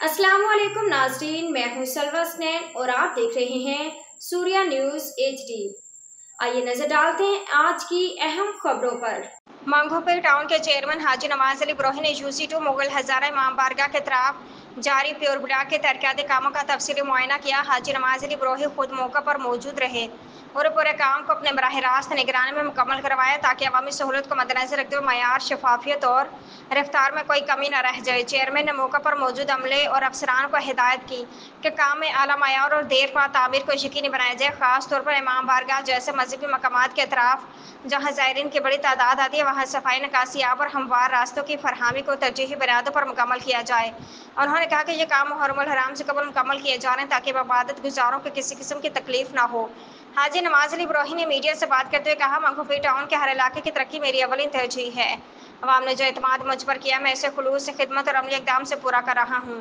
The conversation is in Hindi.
अस्सलामुअलैकुम नाज़रीन, मैं हूं सलवा स्नैन और आप देख रहे हैं सूर्या न्यूज़ HD। आइए नजर डालते हैं आज की अहम खबरों पर। मंगोपीर टाउन के चेयरमैन हाजी नवाज अली ब्रोही ने यूसी2 मुगल हजारा इमाम बारगाह के तरफ जारी प्योर ब्लॉक के तरक्याती कामों का तफसीली मुआयना किया। हाजी नवाज अली ब्रोही खुद मौका पर मौजूद रहे और पूरे काम को अपने बराह रास्त निगरानी में मुकम्मल करवाया ताकि अवामी सहूलत को मद्देनजर रखते हुए मयार, शफाफियत और रफ्तार में कोई कमी न रह जाए। चेयरमैन ने मौका पर मौजूद अमले और अफसरान को हिदायत की कि काम में आला मयार और देर पा तामीर को यकीनी बनाया जाए। खास तौर पर इमाम बारगाह जैसे मजहबी मकामात के अतराफ जहाँ ज़ायरीन की बड़ी तादाद आती है वहाँ सफाई, निकासी आब और हमवार रास्तों की फरहमी को तरजीही बुनियादों पर मुकम्मल किया जाए। उन्होंने कहा कि ये काम मुहर्रमुल हराम से कबल मुकम्मल किए जा रहे हैं ताकि इबादत गुजारों को किसी किस्म की तकलीफ ना हो। हाजी नवाज अली ब्रोही ने मीडिया से बात करते हुए कहा, मंगोपीर टाउन के हर इलाके की तरक्की मेरी अवलिन तरजीह है। अवाम ने जो एतमाद मुझ पर किया, मैं इसे खुलूस से खिदमत और अमली इकदाम से पूरा कर रहा हूँ।